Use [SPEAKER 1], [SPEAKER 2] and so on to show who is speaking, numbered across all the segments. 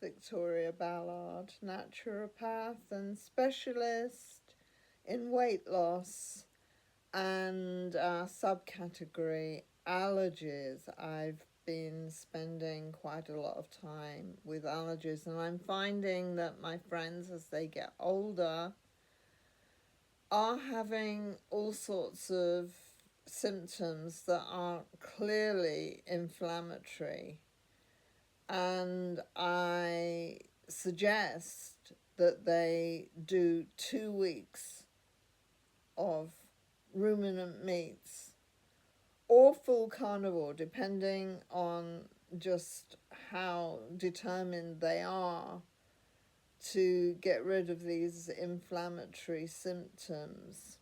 [SPEAKER 1] Victoria Ballard, naturopath and specialist in weight loss and subcategory allergies. I've been spending quite a lot of time with allergies, and I'm finding that my friends, as they get older, are having all sorts of symptoms that are clearly inflammatory. And I suggest that they do 2 weeks of ruminant meats or full carnivore, depending on just how determined they are to get rid of these inflammatory symptoms.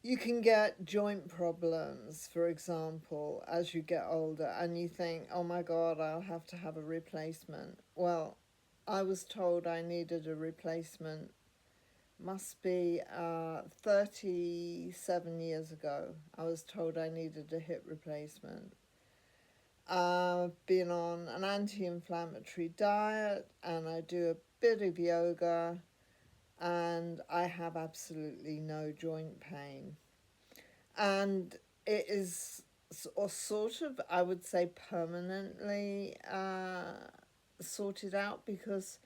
[SPEAKER 1] You can get joint problems, for example, as you get older, and you think, oh my God, I'll have to have a replacement. Well, I was told I needed a replacement, must be 37 years ago. I was told I needed a hip replacement. I've been on an anti-inflammatory diet, and I do a bit of yoga, and I have absolutely no joint pain. And it is sort of, I would say, permanently sorted out, because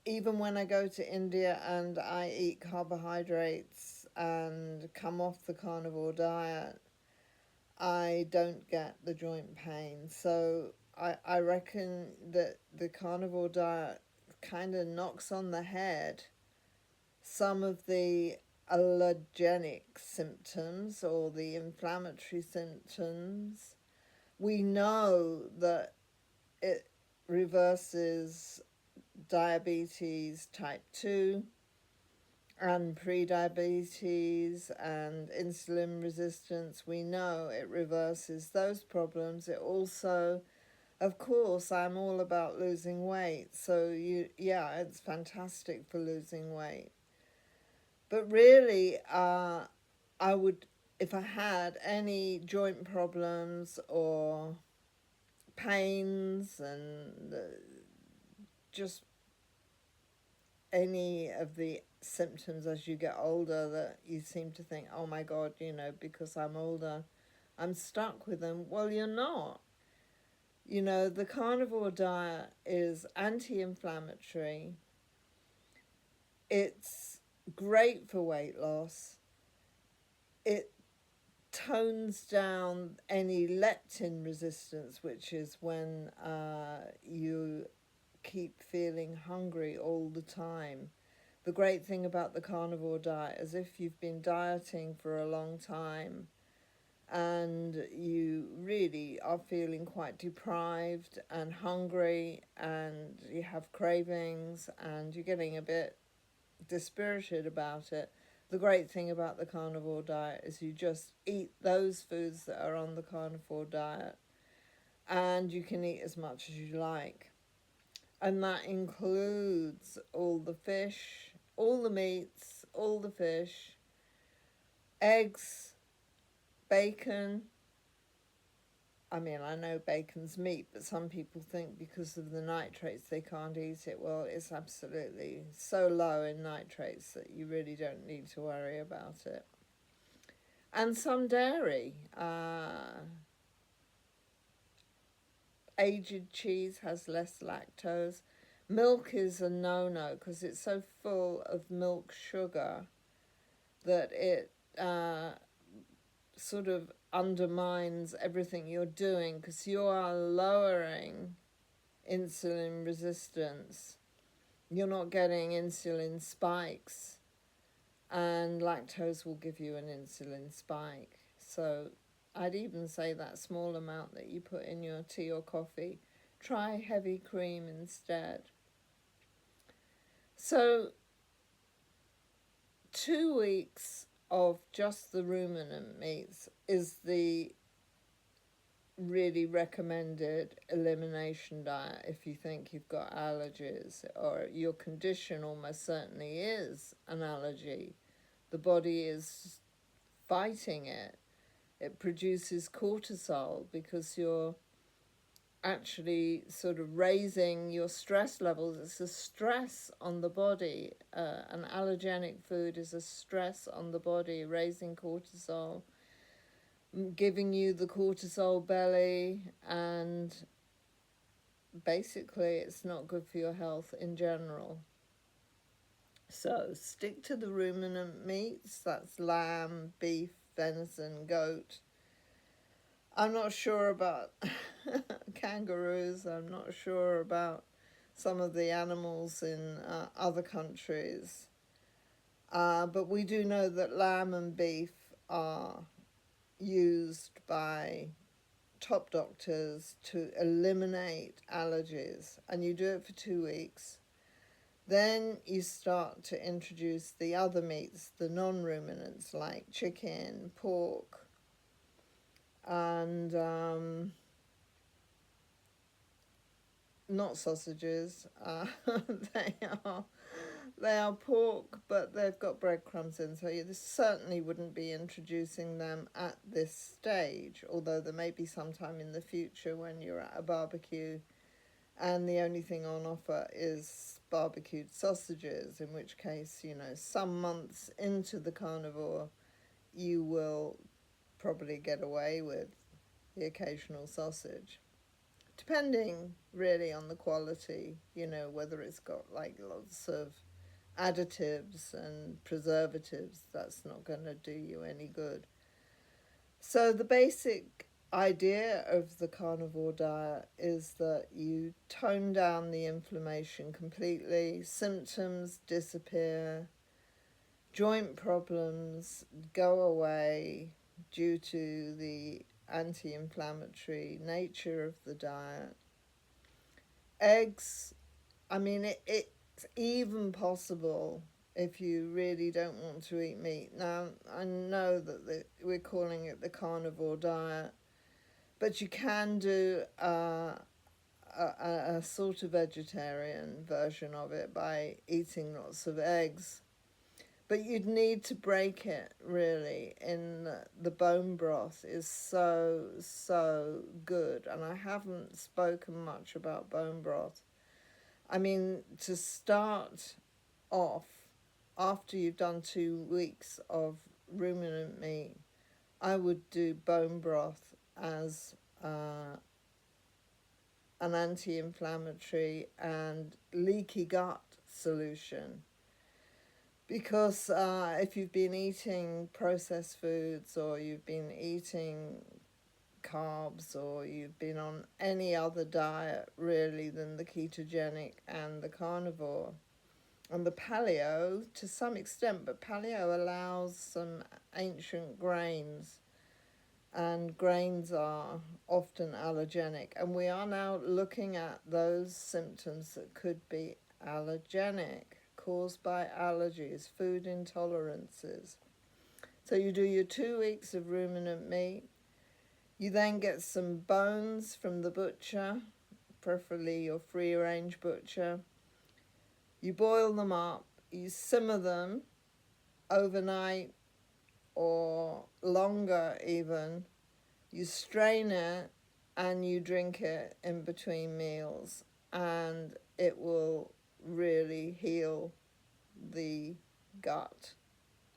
[SPEAKER 1] even when I go to India and I eat carbohydrates and come off the carnivore diet, I don't get the joint pain. So I reckon that the carnivore diet kind of knocks on the head some of the allergenic symptoms or the inflammatory symptoms. We know that it reverses diabetes type 2 and prediabetes and insulin resistance. We know it reverses those problems. It also, of course, I'm all about losing weight. So it's fantastic for losing weight. But really, I would, if I had any joint problems or pains and just any of the symptoms as you get older that you seem to think, oh my God, because I'm older, I'm stuck with them. Well, you're not. The carnivore diet is anti-inflammatory. It's great for weight loss. It tones down any leptin resistance, which is when you keep feeling hungry all the time. The great thing about the carnivore diet is if you've been dieting for a long time and you really are feeling quite deprived and hungry and you have cravings and you're getting a bit dispirited about it, the great thing about the carnivore diet is you just eat those foods that are on the carnivore diet, and you can eat as much as you like. And that includes all the fish, all the meats, all the fish, eggs, bacon. I mean, I know bacon's meat, but some people think because of the nitrates they can't eat it. Well, it's absolutely so low in nitrates that you really don't need to worry about it. And some dairy. Aged cheese has less lactose. Milk is a no-no because it's so full of milk sugar that it sort of undermines everything you're doing, because you are lowering insulin resistance. You're not getting insulin spikes, and lactose will give you an insulin spike. So I'd even say that small amount that you put in your tea or coffee, try heavy cream instead. So 2 weeks of just the ruminant meats is the really recommended elimination diet if you think you've got allergies, or your condition almost certainly is an allergy. The body is fighting it. It produces cortisol because you're actually sort of raising your stress levels. It's a stress on the body. An allergenic food is a stress on the body, raising cortisol, giving you the cortisol belly, and basically it's not good for your health in general. So stick to the ruminant meats. That's lamb, beef, venison, goat. I'm not sure about kangaroos. I'm not sure about some of the animals in other countries. But we do know that lamb and beef are used by top doctors to eliminate allergies, and you do it for 2 weeks. Then you start to introduce the other meats, the non-ruminants, like chicken, pork, and not sausages. They are they are pork, but they've got breadcrumbs in, so you certainly wouldn't be introducing them at this stage, although there may be some time in the future when you're at a barbecue and the only thing on offer is barbecued sausages, in which case, some months into the carnivore, you will probably get away with the occasional sausage, depending really on the quality, whether it's got like lots of additives and preservatives. That's not going to do you any good. So the basic idea of the carnivore diet is that you tone down the inflammation completely, symptoms disappear, joint problems go away due to the anti-inflammatory nature of the diet. Eggs, it's even possible if you really don't want to eat meat. Now, I know that we're calling it the carnivore diet, but you can do a sort of vegetarian version of it by eating lots of eggs. But you'd need to break it, really, in the bone broth is so, so good. And I haven't spoken much about bone broth. To start off, after you've done 2 weeks of ruminant meat, I would do bone broth as an anti-inflammatory and leaky gut solution. Because if you've been eating processed foods, or you've been eating carbs, or you've been on any other diet really than the ketogenic and the carnivore and the paleo to some extent, but paleo allows some ancient grains, and grains are often allergenic, and we are now looking at those symptoms that could be allergenic, caused by allergies, food intolerances. So you do your 2 weeks of ruminant meat. You then get some bones from the butcher, preferably your free-range butcher. You boil them up, you simmer them overnight or longer even. You strain it and you drink it in between meals, and it will really heal the gut.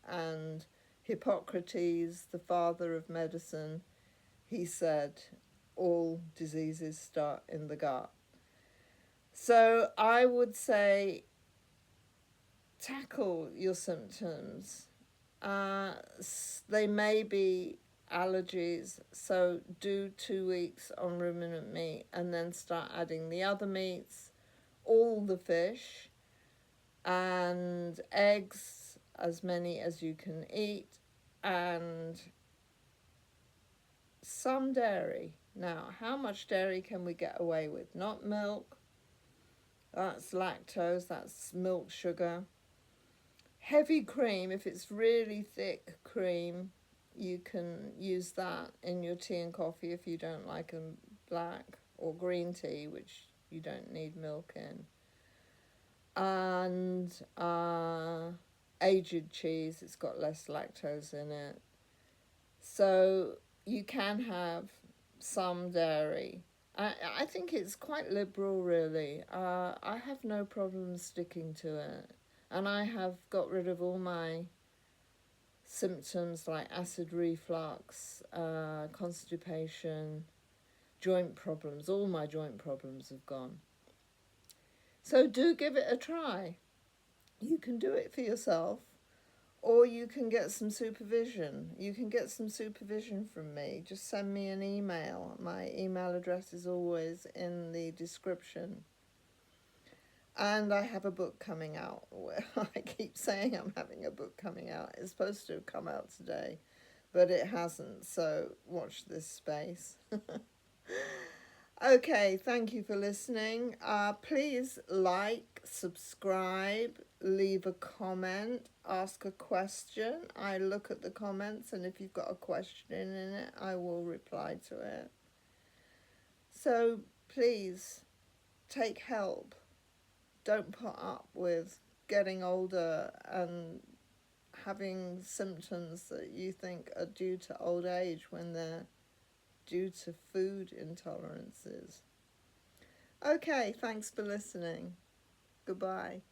[SPEAKER 1] And Hippocrates, the father of medicine, he said all diseases start in the gut. So I would say tackle your symptoms. They may be allergies, so do 2 weeks on ruminant meat and then start adding the other meats, all the fish, and eggs, as many as you can eat, and some dairy. Now, how much dairy can we get away with? Not milk. That's lactose, that's milk sugar. Heavy cream, if it's really thick cream, you can use that in your tea and coffee if you don't like them black, or green tea, which you don't need milk in. And aged cheese, it's got less lactose in it. So you can have some dairy, I think it's quite liberal, really. I have no problem sticking to it. And I have got rid of all my symptoms like acid reflux, constipation, joint problems. All my joint problems have gone. So do give it a try. You can do it for yourself, or you can get some supervision. You can get some supervision from me. Just send me an email. My email address is always in the description. And I have a book coming out. I keep saying I'm having a book coming out. It's supposed to have come out today, but it hasn't. So watch this space. Okay, thank you for listening. Please like, subscribe, leave a comment, ask a question. I look at the comments, and if you've got a question in it, I will reply to it. So please take help. Don't put up with getting older and having symptoms that you think are due to old age when they're due to food intolerances. Okay, thanks for listening. Goodbye.